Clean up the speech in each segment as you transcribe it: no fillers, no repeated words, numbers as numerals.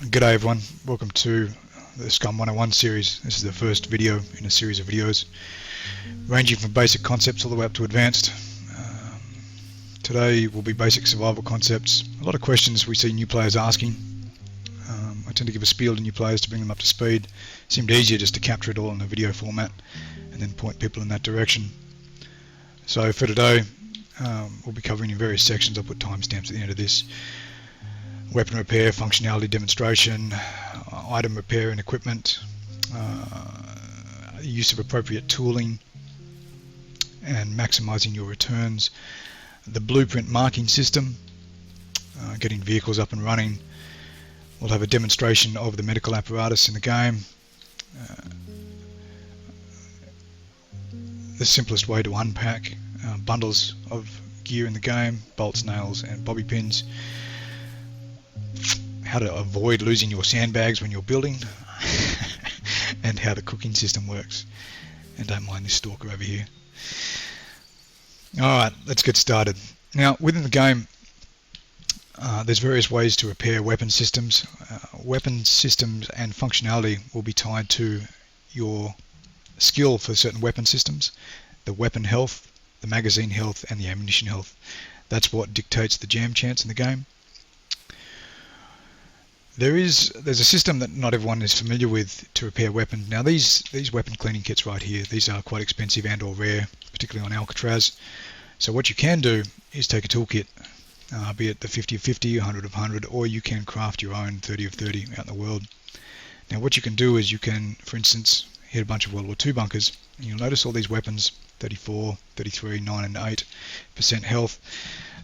G'day everyone, welcome to the SCUM 101 series. This is the first video in a series of videos ranging from basic concepts all the way up to advanced. Today will be basic survival concepts. A lot of questions we see new players asking. I tend to give a spiel to new players to bring them up to speed. It seemed easier just to capture it all in a video format and then point people in that direction. So for today we'll be covering in various sections. I'll put timestamps at the end of this. Weapon repair, functionality demonstration, item repair and equipment, use of appropriate tooling and maximizing your returns, the blueprint marking system, getting vehicles up and running. We'll have a demonstration of the medical apparatus in the game, the simplest way to unpack bundles of gear in the game, bolts, nails and bobby pins, how to avoid losing your sandbags when you're building, and how the cooking system works. And don't mind this stalker over here. Alright, let's get started. Now, within the game, there's various ways to repair weapon systems. Weapon systems and functionality will be tied to your skill for certain weapon systems, the weapon health, the magazine health, and the ammunition health. That's what dictates the jam chance in the game. There's a system that not everyone is familiar with to repair weapons. Now these weapon cleaning kits right here, these are quite expensive and or rare, particularly on Alcatraz. So what you can do is take a toolkit, be it the 50 of 50, 100 of 100, or you can craft your own 30 of 30 out in the world. Now what you can do is you can, for instance, hit a bunch of World War II bunkers, and you'll notice all these weapons, 34, 33, 9 and 8% health.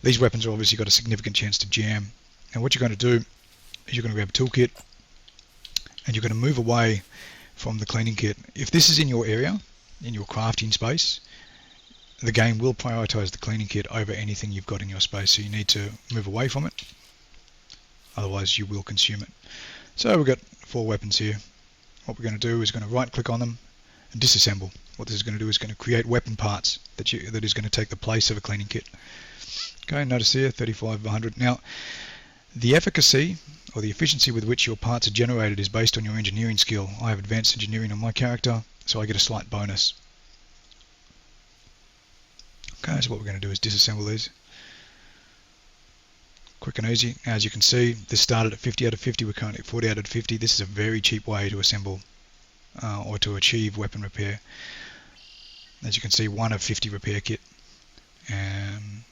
These weapons are obviously got a significant chance to jam. And what you're going to do, you're going to grab a toolkit and you're going to move away from the cleaning kit. If this is in your area, in your crafting space, the game will prioritize the cleaning kit over anything you've got in your space, so you need to move away from it, otherwise you will consume it. So we've got 4 weapons here. What we're going to do is going to right click on them and disassemble. What this is going to do is going to create weapon parts that is going to take the place of a cleaning kit. Okay, notice here 35 of 100. Now the efficacy or the efficiency with which your parts are generated is based on your engineering skill. I have advanced engineering on my character, so I get a slight bonus. Okay, so what we're going to do is disassemble these. Quick and easy. As you can see, this started at 50 out of 50, we're currently at 40 out of 50. This is a very cheap way to assemble or to achieve weapon repair. As you can see, 1 of 50 repair kit.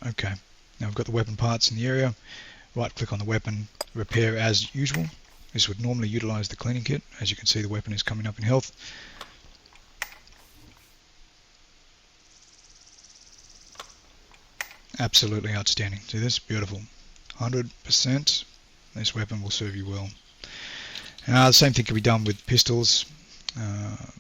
Okay, now we've got the weapon parts in the area. Right click on the weapon, repair as usual. This would normally utilize the cleaning kit. As you can see, the weapon is coming up in health. Absolutely outstanding. See this? Beautiful. 100%. This weapon will serve you well. The same thing can be done with pistols.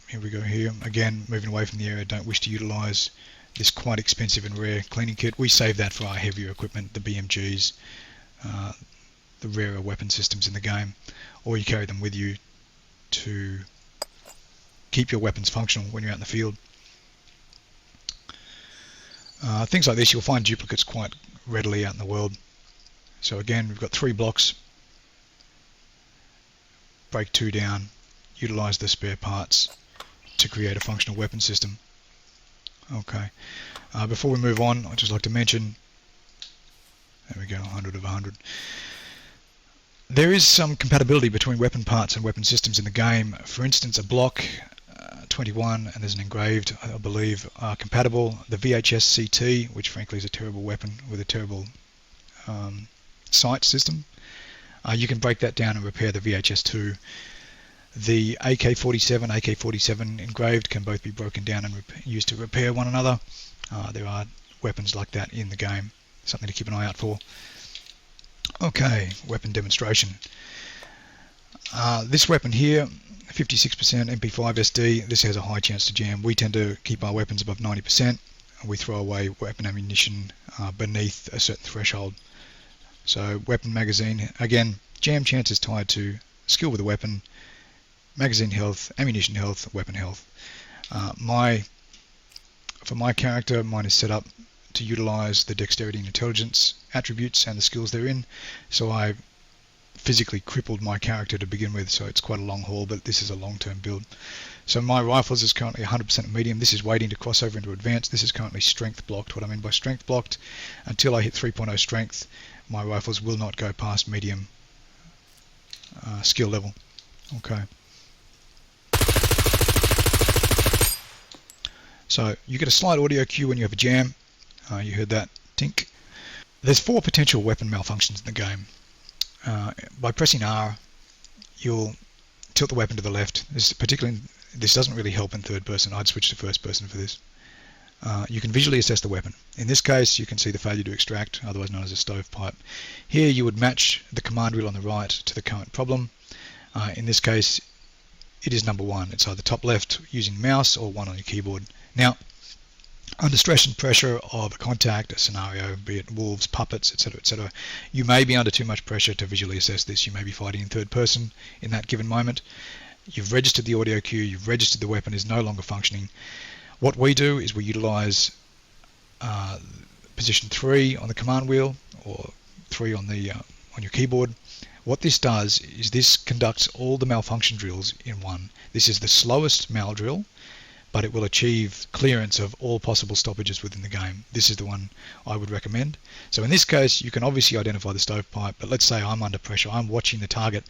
Here we go here. Again, moving away from the area, don't wish to utilize this quite expensive and rare cleaning kit. We save that for our heavier equipment, the BMGs. The rarer weapon systems in the game, or you carry them with you to keep your weapons functional when you're out in the field. Things like this you'll find duplicates quite readily out in the world. So again, we've got 3 blocks, break 2 down, utilize the spare parts to create a functional weapon system. Okay, before we move on, I'd just like to mention, there we go, 100 of 100. There is some compatibility between weapon parts and weapon systems in the game. For instance, a block 21 and there's an engraved, I believe, are compatible. The VHS CT, which frankly is a terrible weapon with a terrible sight system, you can break that down and repair the VHS2. The AK-47, AK-47 engraved can both be broken down and used to repair one another. There are weapons like that in the game. Something to keep an eye out for. Okay, weapon demonstration. This weapon here, 56% MP5 SD, this has a high chance to jam. We tend to keep our weapons above 90%. We throw away weapon ammunition beneath a certain threshold. So weapon magazine, again, jam chance is tied to skill with the weapon, magazine health, ammunition health, weapon health. For my character, mine is set up to utilize the dexterity and intelligence attributes and the skills therein. So I physically crippled my character to begin with, so it's quite a long haul, but this is a long-term build. So my rifles is currently 100% medium. This is waiting to cross over into advanced. This is currently strength blocked. What I mean by strength blocked, until I hit 3.0 strength, my rifles will not go past medium skill level. Okay. So you get a slight audio cue when you have a jam. You heard that tink. There's 4 potential weapon malfunctions in the game. By pressing R, you'll tilt the weapon to the left. This doesn't really help in third person. I'd switch to first person for this. You can visually assess the weapon. In this case, you can see the failure to extract, otherwise known as a stovepipe. Here you would match the command wheel on the right to the current problem. In this case, it is number 1. It's either top left using mouse or 1 on your keyboard. Now, under stress and pressure of a contact, a scenario, be it wolves, puppets, etc., you may be under too much pressure to visually assess this. You may be fighting in third person in that given moment. You've registered the audio cue, you've registered the weapon is no longer functioning. What we do is we utilize position 3 on the command wheel, or 3 on your keyboard. What this does is this conducts all the malfunction drills in one. This is the slowest mal drill, but it will achieve clearance of all possible stoppages within the game. This is the one I would recommend. So in this case, you can obviously identify the stovepipe, but let's say I'm under pressure, I'm watching the target,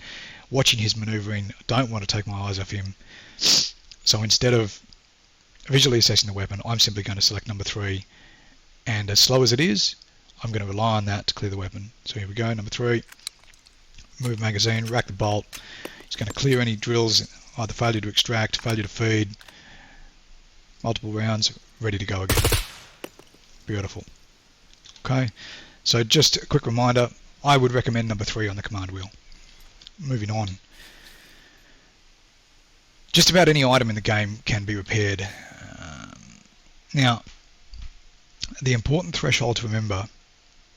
watching his maneuvering, don't want to take my eyes off him. So instead of visually assessing the weapon, I'm simply going to select number 3, and as slow as it is, I'm going to rely on that to clear the weapon. So here we go, number 3, move magazine, rack the bolt. It's going to clear any drills, either failure to extract, failure to feed, multiple rounds, ready to go again. Beautiful. Okay, so just a quick reminder, I would recommend number 3 on the command wheel. Moving on. Just about any item in the game can be repaired. Now, the important threshold to remember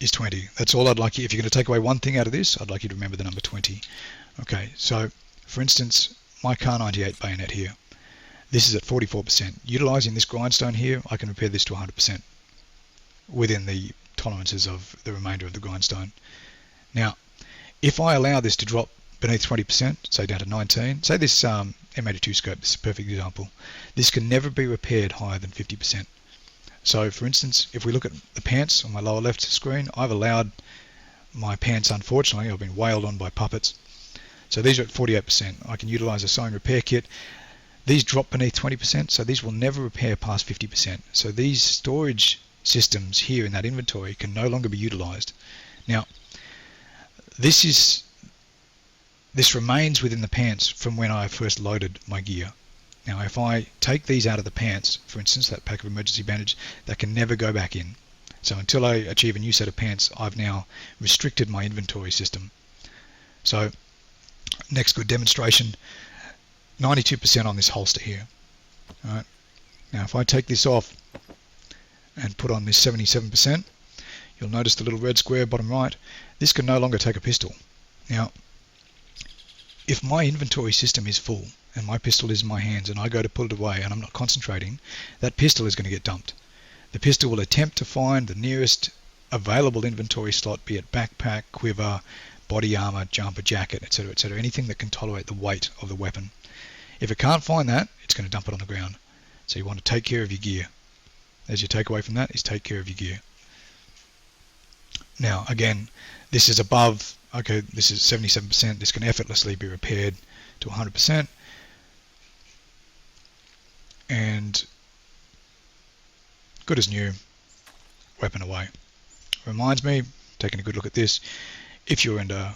is 20. That's all I'd like you, if you're going to take away one thing out of this, I'd like you to remember the number 20. Okay, so for instance, my Kar 98 bayonet here, this is at 44%. Utilizing this grindstone here, I can repair this to 100% within the tolerances of the remainder of the grindstone. Now, if I allow this to drop beneath 20%, say down to 19, say this M82 scope, this is a perfect example, this can never be repaired higher than 50%. So for instance, if we look at the pants on my lower left screen, I've allowed my pants, unfortunately, I've been wailed on by puppets. So these are at 48%. I can utilize a sewing repair kit. These drop beneath 20%, so these will never repair past 50%. So these storage systems here in that inventory can no longer be utilized. Now, this remains within the pants from when I first loaded my gear. Now, if I take these out of the pants, for instance, that pack of emergency bandage, they can never go back in. So until I achieve a new set of pants, I've now restricted my inventory system. So, next good demonstration, 92% on this holster here. All right. Now, if I take this off and put on this 77%, you'll notice the little red square bottom right. This can no longer take a pistol. Now, if my inventory system is full and my pistol is in my hands and I go to pull it away and I'm not concentrating, that pistol is going to get dumped. The pistol will attempt to find the nearest available inventory slot, be it backpack, quiver, body armor, jumper, jacket, etc., anything that can tolerate the weight of the weapon. If it can't find that, it's going to dump it on the ground. So you want to take care of your gear. As your takeaway from that is take care of your gear. Now, again, this is above, okay, this is 77%. This can effortlessly be repaired to 100%. And good as new, weapon away. Reminds me, taking a good look at this, if you're in a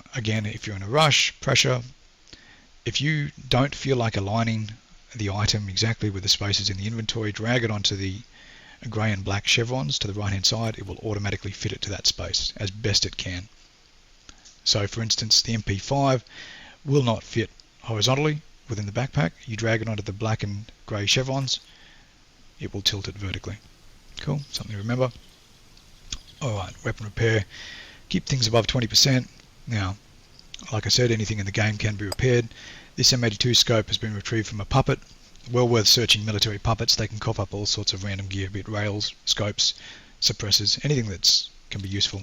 rush, pressure, if you don't feel like aligning the item exactly with the spaces in the inventory, drag it onto the grey and black chevrons to the right hand side, it will automatically fit it to that space as best it can. So for instance, the MP5 will not fit horizontally within the backpack. You drag it onto the black and grey chevrons, it will tilt it vertically. Cool, something to remember. Alright, weapon repair, keep things above 20%. Now, like I said, anything in the game can be repaired. This M82 scope has been retrieved from a puppet. Well worth searching military puppets. They can cough up all sorts of random gear, be it rails, scopes, suppressors, anything that can be useful.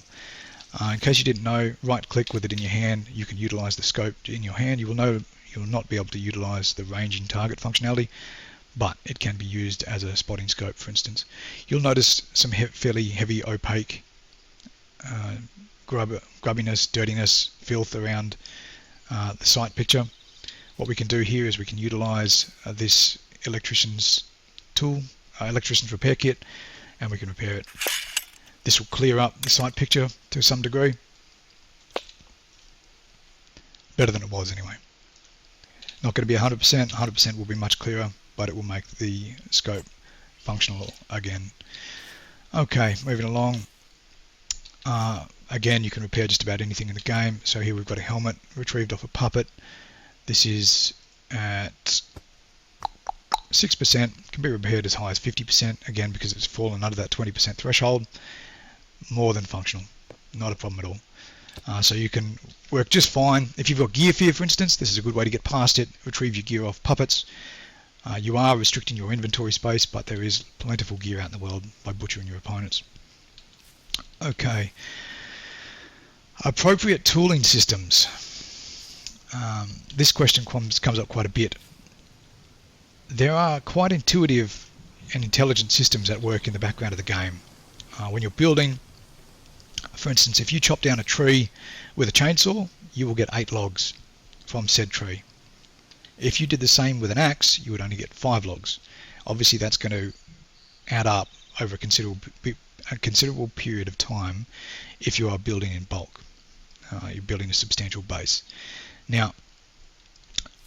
In case you didn't know, right click with it in your hand, you can utilize the scope in your hand. You will not be able to utilize the ranging target functionality, but it can be used as a spotting scope, for instance. You'll notice some fairly heavy opaque grubbiness, dirtiness, filth around the site picture. What we can do here is we can utilize this electrician's tool, electrician's repair kit, and we can repair it. This will clear up the site picture to some degree. Better than it was anyway. Not going to be 100%, 100% will be much clearer, but it will make the scope functional again. Okay, moving along. Again, you can repair just about anything in the game. So here we've got a helmet retrieved off a puppet. This is at 6%, can be repaired as high as 50%, again because it's fallen under that 20% threshold. More than functional, not a problem at all. So you can work just fine. If you've got gear fear, for instance, this is a good way to get past it. Retrieve your gear off puppets. You are restricting your inventory space, but there is plentiful gear out in the world by butchering your opponents. Okay. Appropriate tooling systems. This question comes up quite a bit. There are quite intuitive and intelligent systems that work in the background of the game. When you're building, for instance, if you chop down a tree with a chainsaw, you will get 8 logs from said tree. If you did the same with an axe, you would only get 5 logs. Obviously that's going to add up over a considerable period of time if you are building in bulk. You're building a substantial base. Now,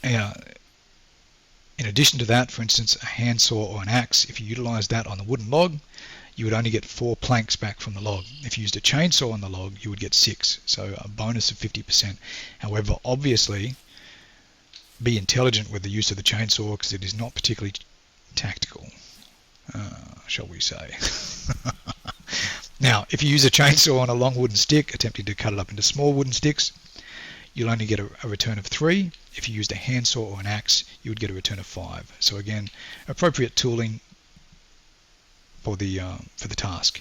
in addition to that, for instance, a handsaw or an axe, if you utilize that on the wooden log, you would only get 4 planks back from the log. If you used a chainsaw on the log, you would get 6, so a bonus of 50%. However, obviously, be intelligent with the use of the chainsaw because it is not particularly tactical, shall we say. Now, if you use a chainsaw on a long wooden stick, attempting to cut it up into small wooden sticks, you'll only get a return of 3. If you used a handsaw or an axe, you would get a return of 5. So again, appropriate tooling for the task.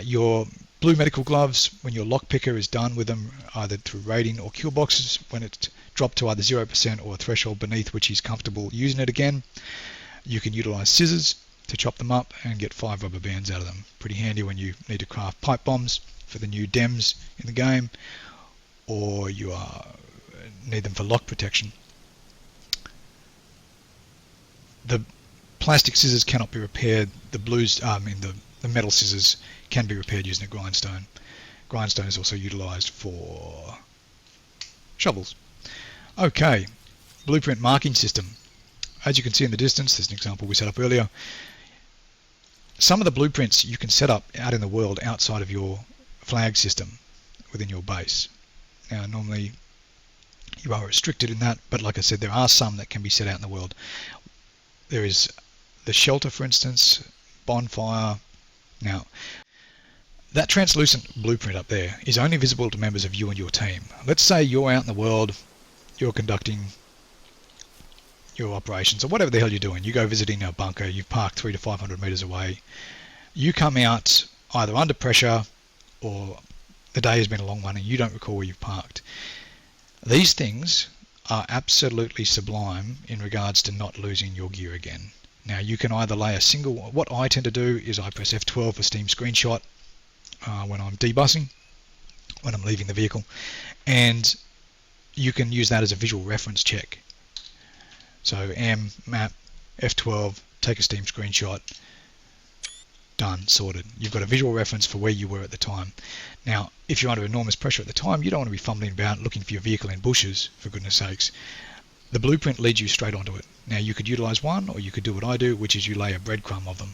Your blue medical gloves, when your lockpicker is done with them, either through raiding or kill boxes, when it's dropped to either 0% or a threshold beneath which he's comfortable using it again, you can utilize scissors to chop them up and get 5 rubber bands out of them. Pretty handy when you need to craft pipe bombs for the new DEMs in the game, or you need them for lock protection. The plastic scissors cannot be repaired. The metal scissors can be repaired using a grindstone. Grindstone is also utilized for shovels. Okay, blueprint marking system. As you can see in the distance, there's an example we set up earlier. Some of the blueprints you can set up out in the world outside of your flag system within your base. Now, normally you are restricted in that, but like I said, there are some that can be set out in the world. There is the shelter, for instance, bonfire. Now, that translucent blueprint up there is only visible to members of you and your team. Let's say you're out in the world, you're conducting your operations or whatever the hell you're doing. You go visiting a bunker, you've parked 300 to 500 meters away. You come out either under pressure or the day has been a long one and you don't recall where you've parked. These things are absolutely sublime in regards to not losing your gear again. Now you can either lay a single, what I tend to do is I press F12 for Steam Screenshot when I'm debussing, when I'm leaving the vehicle, and you can use that as a visual reference check. So M, map, F12, take a Steam Screenshot, done, sorted. You've got a visual reference for where you were at the time. Now, if you're under enormous pressure at the time, you don't want to be fumbling about looking for your vehicle in bushes, for goodness sakes. The blueprint leads you straight onto it. Now, you could utilize one, or you could do what I do, which is you lay a breadcrumb of them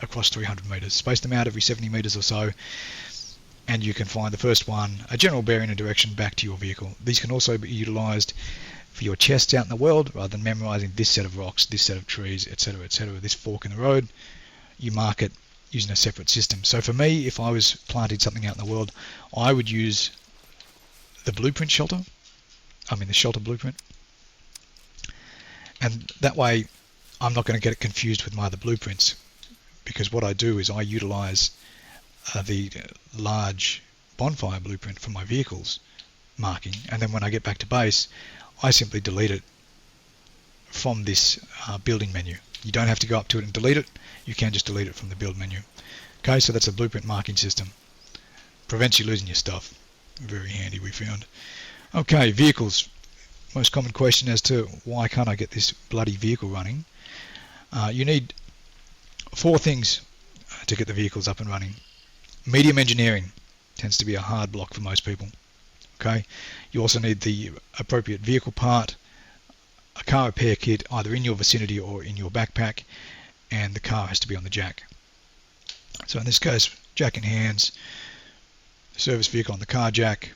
across 300 meters. Space them out every 70 meters or so, and you can find the first one, a general bearing and direction back to your vehicle. These can also be utilized for your chests out in the world, rather than memorizing this set of rocks, this set of trees, etc., etc., this fork in the road. You mark it using a separate system. So for me, if I was planting something out in the world, I would use the blueprint shelter, the shelter blueprint, and that way I'm not going to get it confused with my other blueprints, because what I do is I utilize the large bonfire blueprint from my vehicles marking, and then when I get back to base, I simply delete it from this building menu. You don't have to go up to it and delete it. You can just delete it from the build menu. Okay, so that's a blueprint marking system. Prevents you losing your stuff. Very handy, we found. Okay, vehicles. Most common question as to why can't I get this bloody vehicle running. You need 4 things to get the vehicles up and running. Medium engineering tends to be a hard block for most people. Okay, you also need the appropriate vehicle part, a car repair kit either in your vicinity or in your backpack, and the car has to be on the jack. So in this case, jack in hands, service vehicle on the car jack.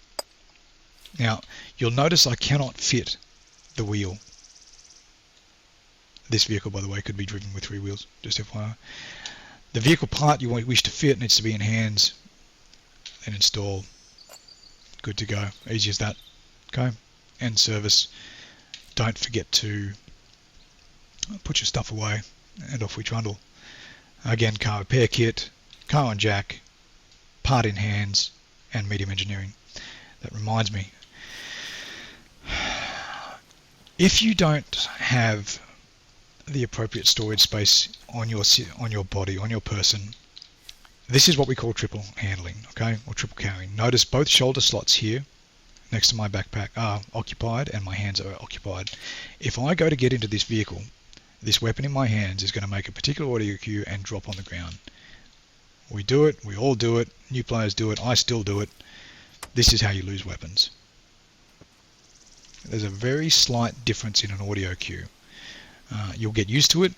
Now you'll notice I cannot fit the wheel. This vehicle, by the way, could be driven with 3 wheels, just FYI. The vehicle part you wish to fit needs to be in hands, then install. Good to go, easy as that. Okay, and service. Don't forget to put your stuff away, and off we trundle. Again, car repair kit, car on jack, part in hands, and medium engineering. That reminds me, if you don't have the appropriate storage space on your body, on your person, this is what we call triple handling, okay, or triple carrying. Notice both shoulder slots here next to my backpack are occupied and my hands are occupied. If I go to get into this vehicle, this weapon in my hands is going to make a particular audio cue and drop on the ground. We do it, we all do it, new players do it, I still do it. This is how you lose weapons. There's a very slight difference in an audio cue. You'll get used to it,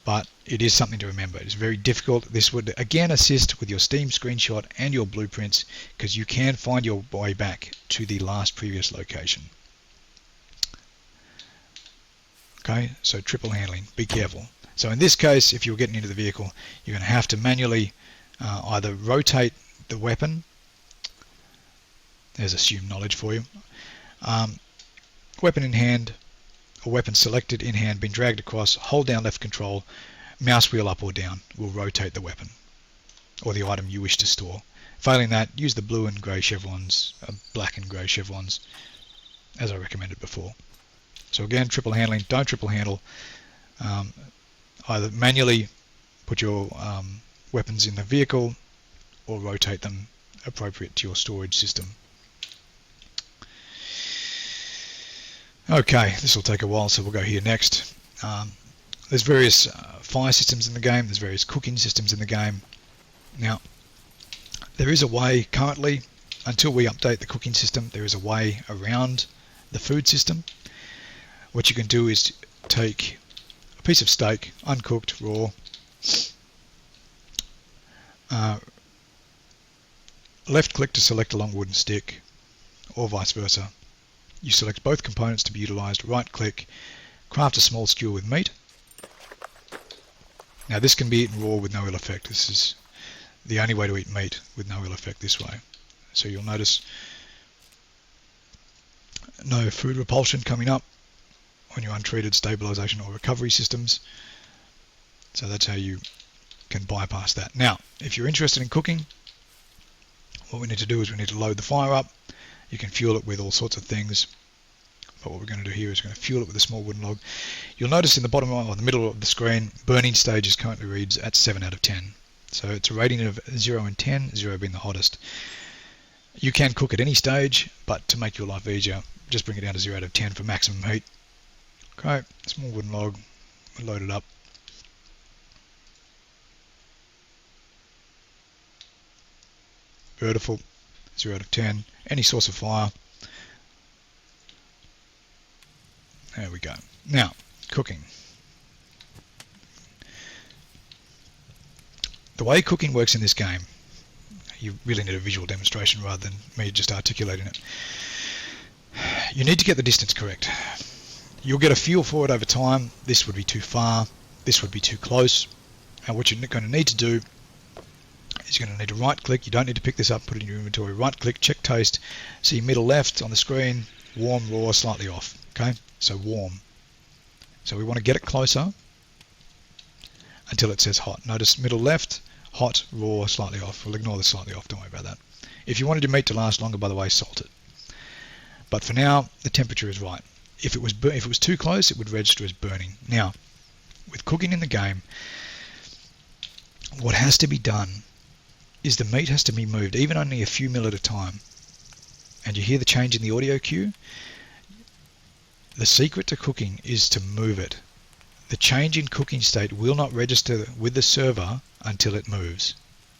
but it is something to remember. It's very difficult. This would again assist with your Steam screenshot and your blueprints, because you can find your way back to the last previous location. Okay, so triple handling, be careful. So in this case, if you're getting into the vehicle, you're going to have to manually either rotate the weapon. There's SCUM knowledge for you. Weapon in hand, or weapon selected in hand, been dragged across, hold down left control, mouse wheel up or down will rotate the weapon or the item you wish to store. Failing that, use the blue and grey chevrons, black and grey chevrons, as I recommended before. So again, triple handling, don't triple handle. Either manually put your weapons in the vehicle or rotate them appropriate to your storage system. Okay, this will take a while, so we'll go here next. There's various fire systems in the game, there's various cooking systems in the game. Now, there is a way currently, until we update the cooking system, there is a way around the food system. What you can do is take a piece of steak, uncooked, raw, left click to select a long wooden stick, or vice versa. You select both components to be utilised, right click, craft a small skewer with meat. Now this can be eaten raw with no ill effect. This is the only way to eat meat with no ill effect this way. So you'll notice no food repulsion coming up on your untreated stabilisation or recovery systems. So that's how you can bypass that. Now, if you're interested in cooking, what we need to do is we need to load the fire up. You can fuel it with all sorts of things, but what we're going to do here is we're going to fuel it with a small wooden log. You'll notice in the bottom or the middle of the screen, burning stages currently reads at 7 out of 10. So it's a rating of 0 and 10, 0 being the hottest. You can cook at any stage, but to make your life easier, just bring it down to 0 out of 10 for maximum heat. Okay, small wooden log, we'll load it up. Beautiful, 0 out of 10. Any source of fire. There we go. Now, cooking. The way cooking works in this game, you really need a visual demonstration rather than me just articulating it. You need to get the distance correct. You'll get a feel for it over time. This would be too far, this would be too close. And what you're going to need to do is you're going to need to right click. You don't need to pick this up, put it in your inventory. Right click, check taste, see middle left on the screen, warm, raw, slightly off. Okay, so warm. So we want to get it closer until it says hot. Notice middle left, hot, raw, slightly off. We'll ignore the slightly off, don't worry about that. If you wanted your meat to last longer, by the way, salt it. But for now, the temperature is right. If it was too close, it would register as burning. Now, with cooking in the game, what has to be done is the meat has to be moved, even only a few mil at a time. And you hear the change in the audio cue? The secret to cooking is to move it. The change in cooking state will not register with the server until it moves.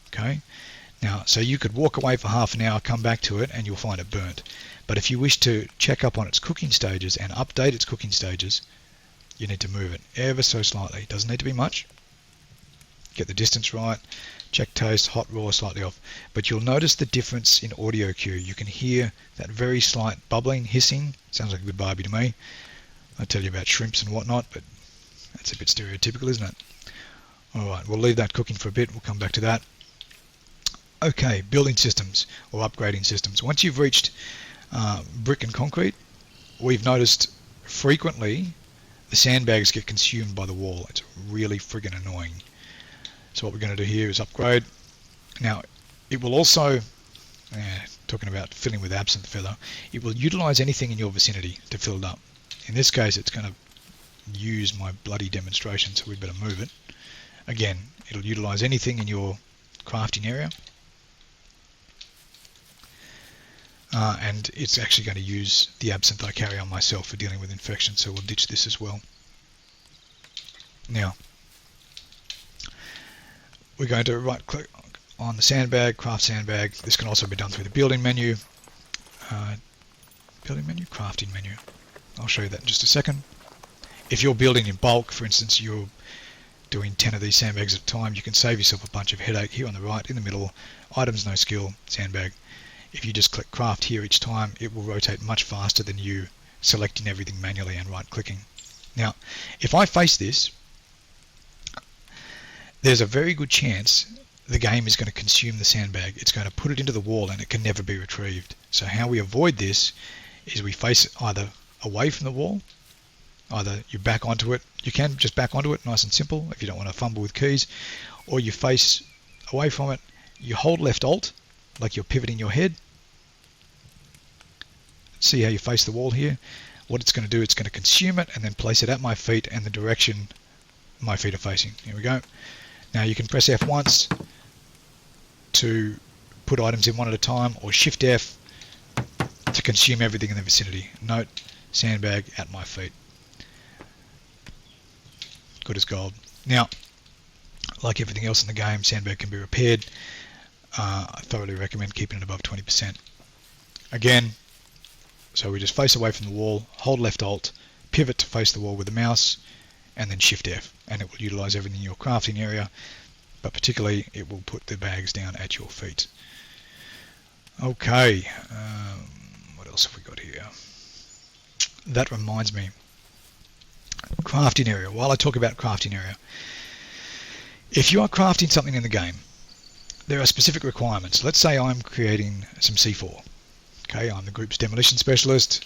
Okay? Now, so you could walk away for half an hour, come back to it, and you'll find it burnt. But if you wish to check up on its cooking stages and update its cooking stages, you need to move it ever so slightly. It doesn't need to be much. Get the distance right. Check taste, hot, raw, slightly off. But you'll notice the difference in audio cue. You can hear that very slight bubbling, hissing. Sounds like a good barbie to me. I tell you about shrimps and whatnot, but that's a bit stereotypical, isn't it? Alright, we'll leave that cooking for a bit. We'll come back to that. Okay, building systems or upgrading systems. Once you've reached brick and concrete, we've noticed frequently the sandbags get consumed by the wall. It's really friggin' annoying. So what we're going to do here is upgrade. Now, it will also, talking about filling with absinthe feather, it will utilize anything in your vicinity to fill it up. In this case, it's going to use my bloody demonstration, so we better move it. Again, it'll utilize anything in your crafting area. And it's actually going to use the absinthe I carry on myself for dealing with infection, so we'll ditch this as well. Now, we're going to right click on the sandbag, craft sandbag. This can also be done through the building menu. Crafting menu. I'll show you that in just a second. If you're building in bulk, for instance, you're doing 10 of these sandbags at a time, you can save yourself a bunch of headache. Here on the right, in the middle, items, no skill, sandbag. If you just click craft here each time, it will rotate much faster than you selecting everything manually and right clicking. Now, if I face this, there's a very good chance the game is going to consume the sandbag. It's going to put it into the wall and it can never be retrieved. So how we avoid this is we face it either away from the wall, either you back onto it, you can just back onto it, nice and simple, if you don't want to fumble with keys, or you face away from it, you hold left alt, like you're pivoting your head. See how you face the wall here? What it's going to do, it's going to consume it and then place it at my feet and the direction my feet are facing. Here we go. Now you can press F once to put items in one at a time, or Shift F to consume everything in the vicinity. Note, sandbag at my feet. Good as gold. Now, like everything else in the game, sandbag can be repaired. I thoroughly recommend keeping it above 20%. Again, so we just face away from the wall, hold left alt, pivot to face the wall with the mouse, and then Shift F, and it will utilize everything in your crafting area, but particularly it will put the bags down at your feet. Okay, what else have we got here? That reminds me, crafting area. While I talk about crafting area, if you are crafting something in the game, there are specific requirements. Let's say I'm creating some C4. Okay, I'm the group's demolition specialist.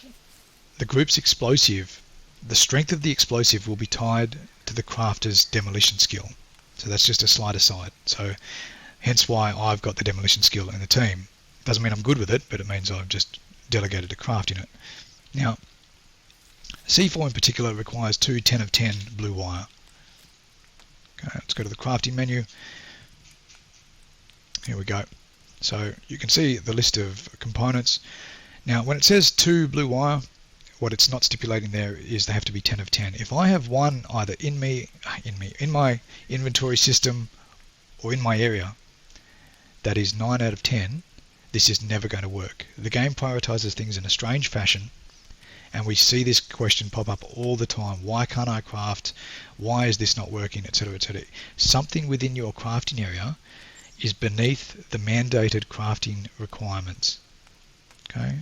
The group's explosive, the strength of the explosive will be tied to the crafter's demolition skill. So that's just a slight aside. So hence why I've got the demolition skill in the team. Doesn't mean I'm good with it, but it means I've just delegated to crafting it. Now, C4 in particular requires two 10 of 10 blue wire. Okay, let's go to the crafting menu. Here we go. So you can see the list of components. Now when it says 2 blue wire, what it's not stipulating there is they have to be 10 of 10. If I have one either in my inventory system or in my area that is 9 out of 10, this is never going to work. The game prioritizes things in a strange fashion, and we see this question pop up all the time. Why can't I craft? Why is this not working? Etc. etc. Something within your crafting area is beneath the mandated crafting requirements. Okay,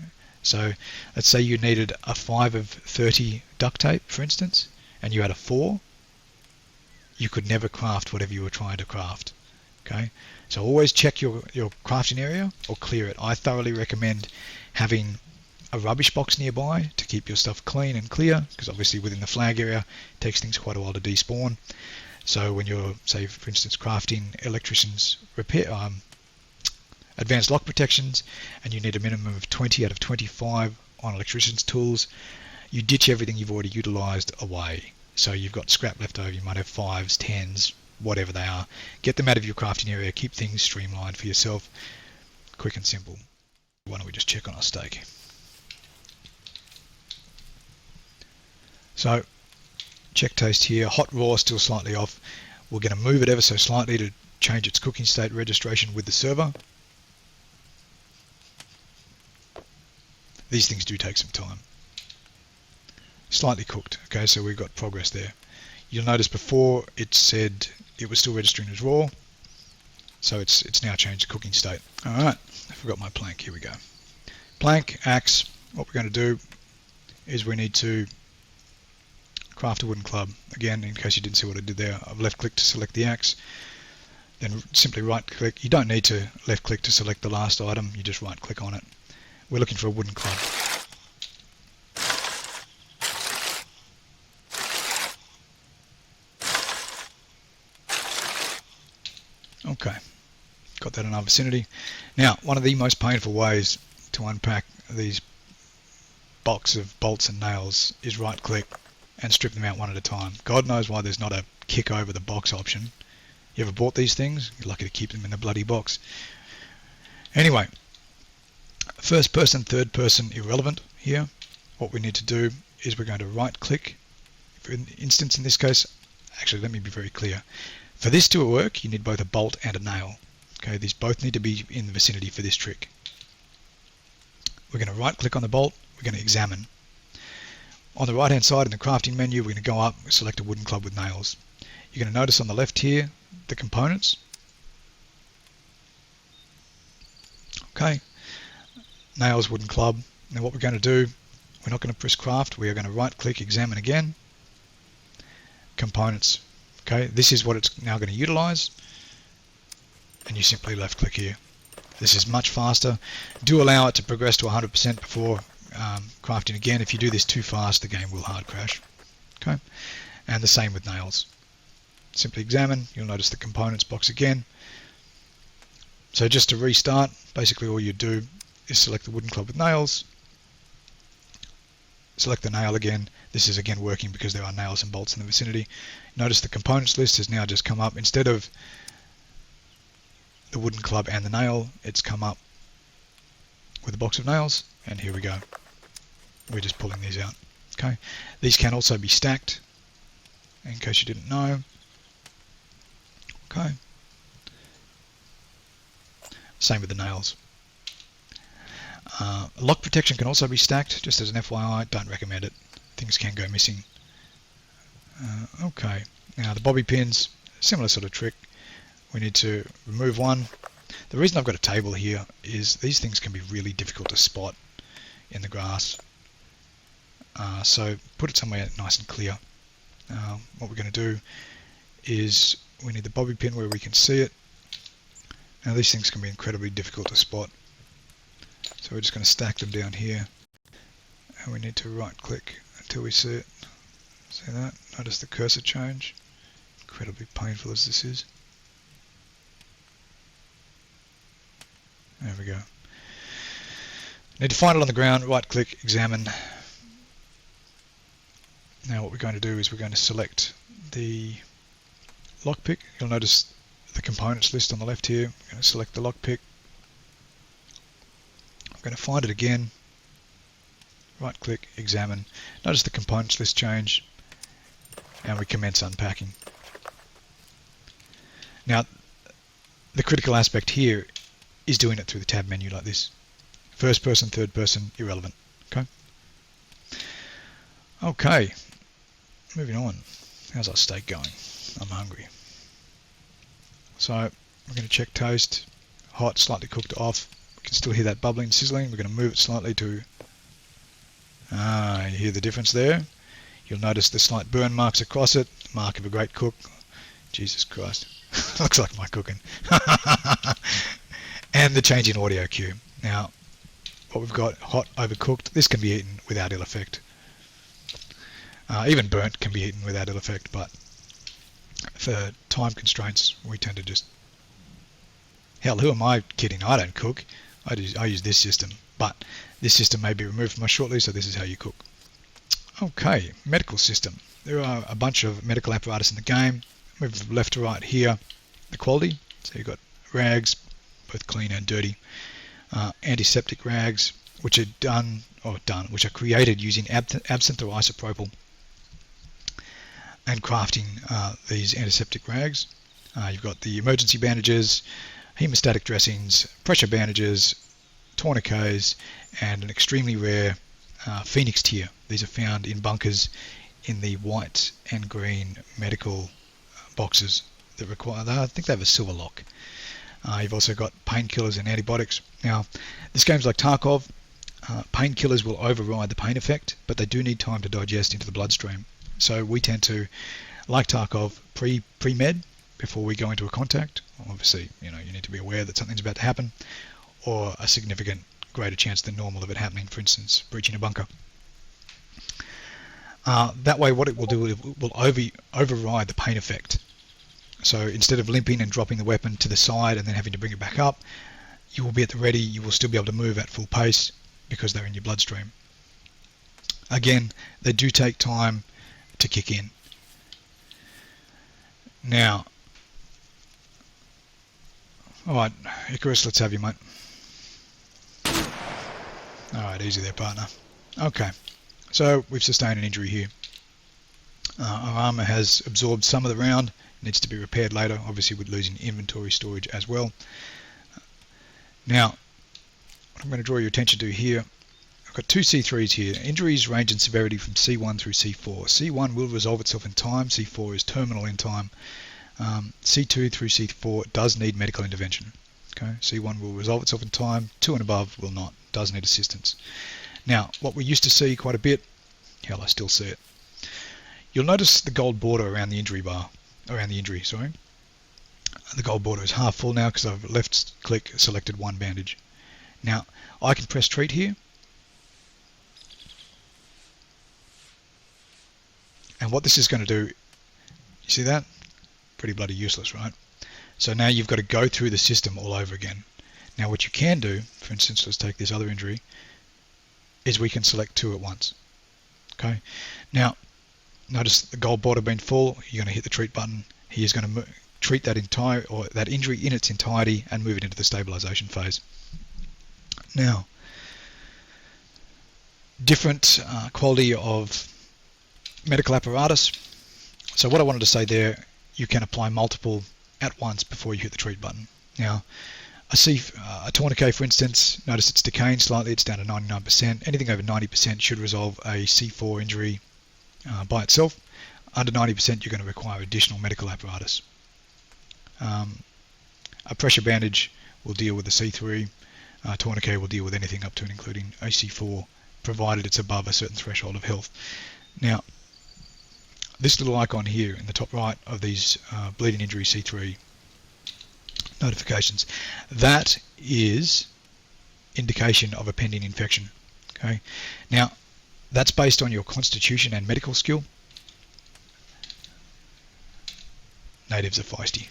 so let's say you needed a 5 of 30 duct tape, for instance, and you had a 4. You could never craft whatever you were trying to craft. Okay, so always check your crafting area or clear it. I thoroughly recommend having a rubbish box nearby to keep your stuff clean and clear, because obviously within the flag area it takes things quite a while to despawn. So when you're, say for instance, crafting electrician's repair advanced lock protections, and you need a minimum of 20 out of 25 on electrician's tools. You ditch everything you've already utilised away. So you've got scrap left over, you might have 5s, 10s, whatever they are. Get them out of your crafting area, keep things streamlined for yourself, quick and simple. Why don't we just check on our steak? So, check taste here, hot raw, still slightly off. We're going to move it ever so slightly to change its cooking state registration with the server. These things do take some time. Slightly cooked, okay, so we've got progress there. You'll notice before it said it was still registering as raw, so it's now changed the cooking state. Alright, I forgot my plank, here we go. Plank, axe, what we're going to do is we need to craft a wooden club. Again, in case you didn't see what I did there, I've left click to select the axe, then simply right click. You don't need to left click to select the last item, you just right click on it. We're looking for a wooden club. Okay, got that in our vicinity. Now, one of the most painful ways to unpack these box of bolts and nails is right click and strip them out one at a time. God knows why there's not a kick over the box option. You ever bought these things? You're lucky to keep them in the bloody box. Anyway, first person, third person, irrelevant here. What we need to do is we're going to right click. For instance, in this case, actually let me be very clear. For this to work, you need both a bolt and a nail. Okay, these both need to be in the vicinity for this trick. We're going to right click on the bolt, we're going to examine. On the right hand side in the crafting menu, we're going to go up, select a wooden club with nails. You're going to notice on the left here, the components. Okay, nails, wooden club. Now what we're going to do, we're not going to press craft, we are going to right click, examine again. Components. Okay, this is what it's now going to utilize, and you simply left click here. This is much faster. Do allow it to progress to 100% before crafting again. If you do this too fast, the game will hard crash. Okay, and the same with nails. Simply examine, you'll notice the components box again. So just to restart, basically all you do is select the wooden club with nails, select the nail again. This is again working because there are nails and bolts in the vicinity. Notice the components list has now just come up. Instead of the wooden club and the nail, it's come up with a box of nails, and here we go. We're just pulling these out. Okay, these can also be stacked, in case you didn't know. Okay, same with the nails. Lock protection can also be stacked, just as an FYI, don't recommend it. Things can go missing. Okay, now the bobby pins, similar sort of trick. We need to remove one. The reason I've got a table here is these things can be really difficult to spot in the grass. So put it somewhere nice and clear. What we're going to do is we need the bobby pin where we can see it. Now these things can be incredibly difficult to spot. So we're just going to stack them down here, and we need to right click until we see it. See that? Notice the cursor change. Incredibly painful as this is. There we go. Need to find it on the ground, right click, examine. Now what we're going to do is we're going to select the lockpick. You'll notice the components list on the left here. We're going to select the lockpick. I'm going to find it again, right click, examine. Notice the components list change, and we commence unpacking. Now the critical aspect here is doing it through the tab menu like this. First person, third person, irrelevant. Okay, moving on. How's our steak going? I'm hungry. So we're going to check toast, hot, slightly cooked off. We can still hear that bubbling, sizzling. We're going to move it slightly to, you hear the difference there? You'll notice the slight burn marks across it, mark of a great cook. Jesus Christ, looks like my cooking. And the change in audio cue. Now, what we've got, hot, overcooked, this can be eaten without ill effect. Even burnt can be eaten without ill effect, but for time constraints, we tend to just Hell, who am I kidding? I don't cook. I use this system, but this system may be removed from us shortly, so this is how you cook. Okay, medical system. There are a bunch of medical apparatus in the game. Move from left to right here. The quality, so you've got rags, both clean and dirty. Antiseptic rags, which are which are created using absinthe or isopropyl, and crafting these antiseptic rags. You've got the emergency bandages, hemostatic dressings, pressure bandages, tourniquets, and an extremely rare Phoenix tier. These are found in bunkers in the white and green medical boxes that require. I think they have a silver lock. You've also got painkillers and antibiotics. Now, this game's like Tarkov. Painkillers will override the pain effect, but they do need time to digest into the bloodstream. So we tend to, like Tarkov, pre-med before we go into a contact. Obviously, you need to be aware that something's about to happen, or a significant greater chance than normal of it happening. For instance, breaching a bunker. That way, what it will do, it will override the pain effect. So instead of limping and dropping the weapon to the side and then having to bring it back up, you will be at the ready. You will still be able to move at full pace because they're in your bloodstream. Again, they do take time to kick in. Now, alright, Icarus, let's have you, mate. Alright, easy there, partner. Okay, so we've sustained an injury here. Our armour has absorbed some of the round, needs to be repaired later, obviously with losing inventory storage as well. Now, what I'm going to draw your attention to here, I've got two C3s here. Injuries range in severity from C1 through C4. C1 will resolve itself in time, C4 is terminal in time. C2 through C4 does need medical intervention. Okay, C1 will resolve itself in time, 2 and above will not, does need assistance. Now, what we used to see quite a bit, hell, I still see it. You'll notice the gold border around the injury bar, The gold border is half full now because I've left click selected one bandage. Now, I can press treat here. And what this is going to do, you see that? Pretty bloody useless, right? So now you've got to go through the system all over again. Now what you can do, for instance, let's take this other injury, is we can select 2 at once. Okay. Now, notice the gold border being full, you're going to hit the treat button. He is going to treat that that injury in its entirety and move it into the stabilization phase. Now, different quality of medical apparatus. So what I wanted to say there, you can apply multiple at once before you hit the treat button. Now, I see a tourniquet, for instance, notice it's decaying slightly, it's down to 99%. Anything over 90% should resolve a C4 injury by itself. Under 90% you're going to require additional medical apparatus. A pressure bandage will deal with the C3, tourniquet will deal with anything up to and including a C4, provided it's above a certain threshold of health. Now, this little icon here in the top right of these bleeding injury C3 notifications, that is indication of a pending infection. Okay. Now, that's based on your constitution and medical skill. Natives are feisty.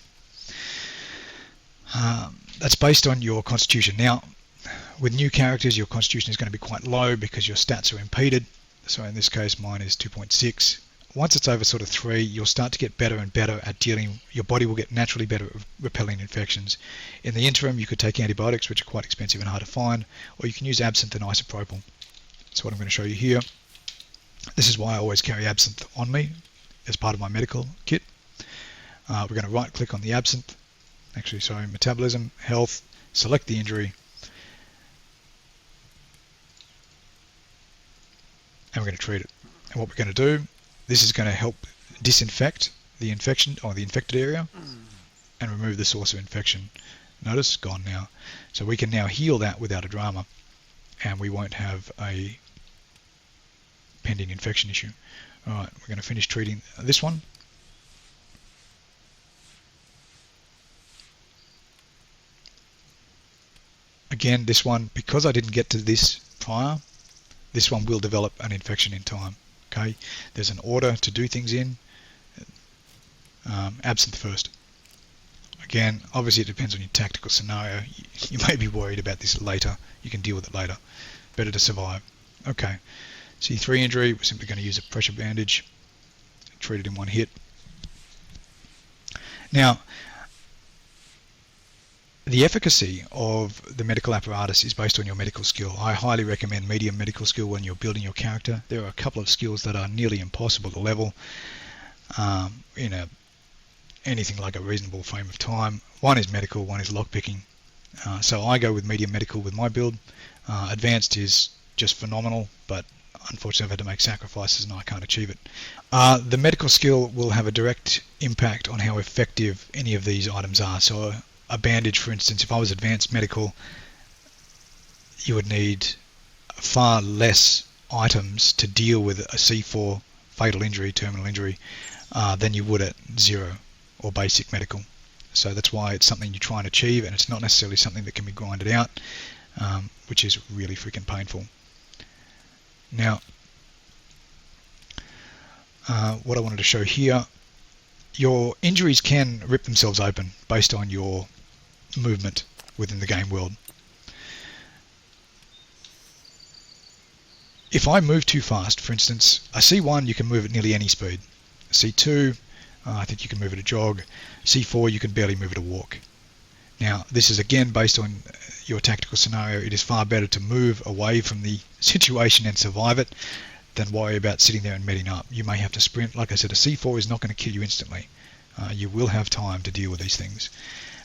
That's based on your constitution. Now, with new characters, your constitution is going to be quite low because your stats are impeded. So in this case, mine is 2.6. Once it's over sort of 3, you'll start to get better and better at dealing, your body will get naturally better at repelling infections. In the interim, you could take antibiotics, which are quite expensive and hard to find, or you can use absinthe and isopropyl. That's what I'm going to show you here. This is why I always carry absinthe on me as part of my medical kit. We're going to right click on the absinthe, metabolism, health, select the injury, and we're going to treat it. And what we're going to do, this is going to help disinfect the infection or the infected area and remove the source of infection. Notice, gone now. So we can now heal that without a drama, and we won't have a pending infection issue. Alright, we're going to finish treating this one. Again, this one, because I didn't get to this prior, this one will develop an infection in time. Okay, there's an order to do things in. Absinthe first. Again, obviously it depends on your tactical scenario. You may be worried about this later. You can deal with it later. Better to survive. Okay, C3 injury, we're simply going to use a pressure bandage, treat it in one hit. Now, the efficacy of the medical apparatus is based on your medical skill. I highly recommend medium medical skill when you're building your character. There are a couple of skills that are nearly impossible to level in anything like a reasonable frame of time. One is medical, one is lockpicking. So I go with medium medical with my build. Advanced is just phenomenal, but unfortunately I've had to make sacrifices and I can't achieve it. The medical skill will have a direct impact on how effective any of these items are. So a bandage, for instance, if I was advanced medical, you would need far less items to deal with a C4 fatal injury, terminal injury, than you would at 0 or basic medical. So that's why it's something you try and achieve, and it's not necessarily something that can be grinded out, which is really freaking painful. Now, what I wanted to show here, your injuries can rip themselves open based on your movement within the game world. If I move too fast, for instance, a C1 you can move at nearly any speed. A C2, I think you can move at a jog. C4 you can barely move at a walk. Now this is again based on your tactical scenario. It is far better to move away from the situation and survive it than worry about sitting there and meting up. You may have to sprint. Like I said, a C4 is not going to kill you instantly. You will have time to deal with these things.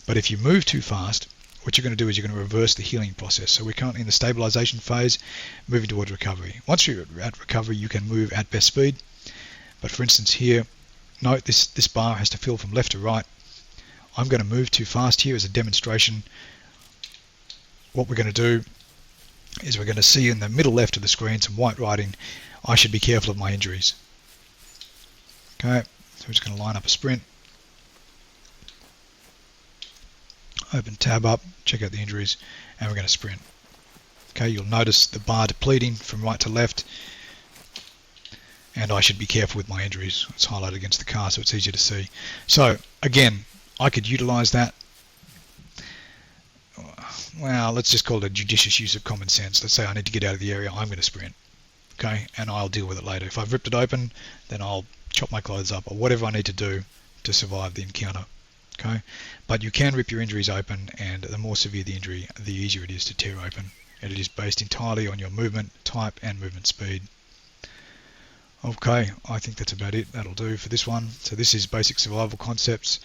But if you move too fast, what you're going to do is you're going to reverse the healing process. So we're currently in the stabilization phase, moving towards recovery. Once you're at recovery, you can move at best speed. But for instance here, note this bar has to fill from left to right. I'm going to move too fast here as a demonstration. What we're going to do is we're going to see in the middle left of the screen some white writing. I should be careful of my injuries. Okay, so we're just going to line up a sprint. Open tab up, check out the injuries, and we're going to sprint. Okay, you'll notice the bar depleting from right to left, and I should be careful with my injuries. It's highlighted against the car so it's easier to see. So again, I could utilize that. Well, let's just call it a judicious use of common sense. Let's say I need to get out of the area, I'm going to sprint. Okay, and I'll deal with it later. If I've ripped it open, then I'll chop my clothes up or whatever I need to do to survive the encounter. Okay, but you can rip your injuries open, and the more severe the injury, the easier it is to tear open. And it is based entirely on your movement type and movement speed. Okay, I think that's about it. That'll do for this one. So this is basic survival concepts.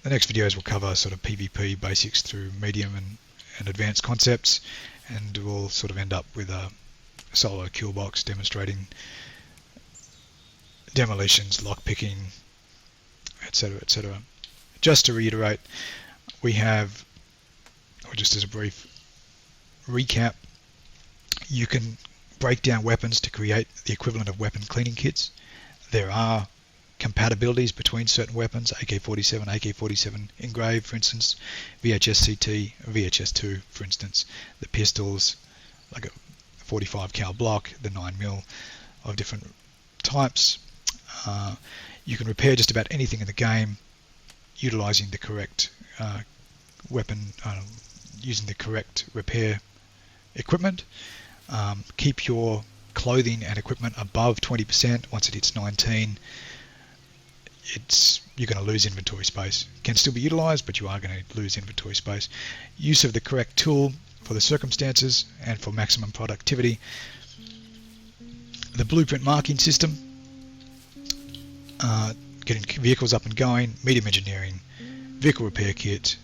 The next videos will cover sort of PvP basics through medium and advanced concepts, and we'll sort of end up with a solo kill box demonstrating demolitions, lockpicking, etc., etc. Just to reiterate, we have, or just as a brief recap, you can break down weapons to create the equivalent of weapon cleaning kits. There are compatibilities between certain weapons, AK-47, AK-47 engraved, for instance, VHS-CT, VHS-2, for instance, the pistols, like a 45 cal block, the 9mm of different types. You can repair just about anything in the game utilizing the correct weapon, using the correct repair equipment. Keep your clothing and equipment above 20%. Once it hits 19, you're going to lose inventory space. It can still be utilized, but you are going to lose inventory space. Use of the correct tool for the circumstances and for maximum productivity. The blueprint marking system, getting vehicles up and going, medium engineering, vehicle repair kit,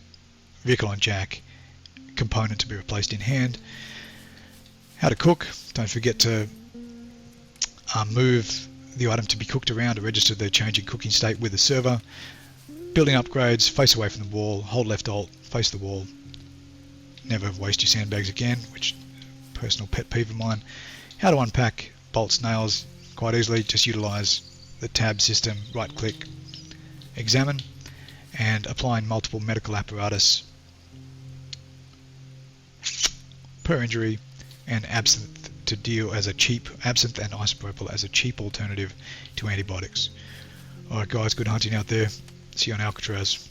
vehicle on jack, component to be replaced in hand. How to cook, don't forget to move the item to be cooked around to register the change in cooking state with the server. Building upgrades, face away from the wall, hold left alt, face the wall. Never waste your sandbags again, which personal pet peeve of mine. How to unpack bolts, nails quite easily, just utilize the tab system, right click, examine, and applying multiple medical apparatus per injury, and absinthe to deal as a cheap, absinthe and isopropyl as a cheap alternative to antibiotics. Alright guys, good hunting out there. see on Alcatraz.